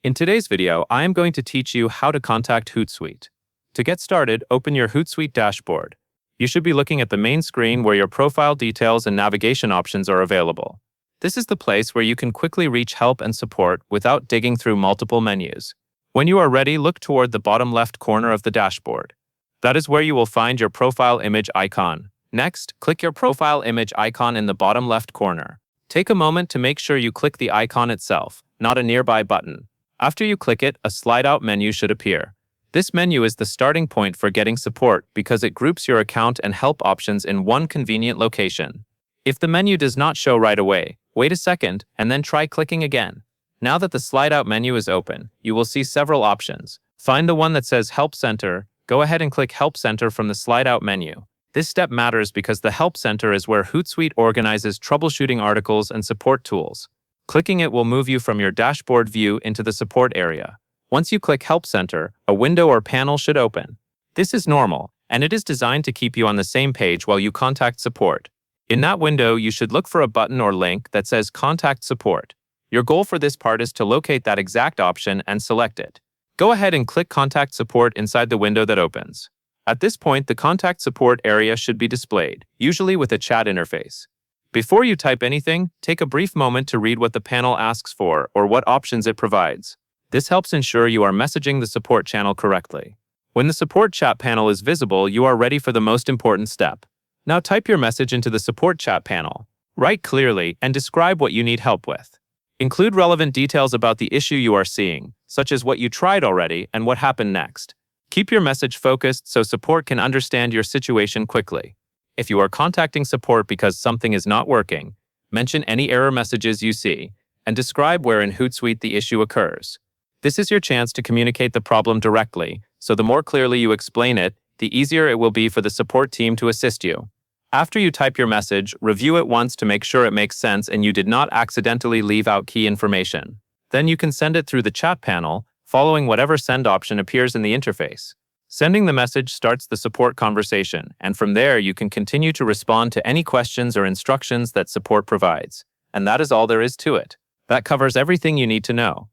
In today's video, I am going to teach you how to contact Hootsuite. To get started, open your Hootsuite dashboard. You should be looking at the main screen where your profile details and navigation options are available. This is the place where you can quickly reach help and support without digging through multiple menus. When you are ready, look toward the bottom left corner of the dashboard. That is where you will find your profile image icon. Next, click your profile image icon in the bottom left corner. Take a moment to make sure you click the icon itself, not a nearby button. After you click it, a slide-out menu should appear. This menu is the starting point for getting support because it groups your account and help options in one convenient location. If the menu does not show right away, wait a second and then try clicking again. Now that the slide-out menu is open, you will see several options. Find the one that says Help Center. Go ahead and click Help Center from the slide-out menu. This step matters because the Help Center is where Hootsuite organizes troubleshooting articles and support tools. Clicking it will move you from your dashboard view into the support area. Once you click Help Center, a window or panel should open. This is normal, and it is designed to keep you on the same page while you contact support. In that window, you should look for a button or link that says Contact Support. Your goal for this part is to locate that exact option and select it. Go ahead and click Contact Support inside the window that opens. At this point, the Contact Support area should be displayed, usually with a chat interface. Before you type anything, take a brief moment to read what the panel asks for or what options it provides. This helps ensure you are messaging the support channel correctly. When the support chat panel is visible, you are ready for the most important step. Now type your message into the support chat panel. Write clearly and describe what you need help with. Include relevant details about the issue you are seeing, such as what you tried already and what happened next. Keep your message focused so support can understand your situation quickly. If you are contacting support because something is not working, mention any error messages you see and describe where in Hootsuite the issue occurs. This is your chance to communicate the problem directly, so the more clearly you explain it, the easier it will be for the support team to assist you. After you type your message, review it once to make sure it makes sense and you did not accidentally leave out key information. Then you can send it through the chat panel, following whatever send option appears in the interface. Sending the message starts the support conversation, and from there you can continue to respond to any questions or instructions that support provides. And that is all there is to it. That covers everything you need to know.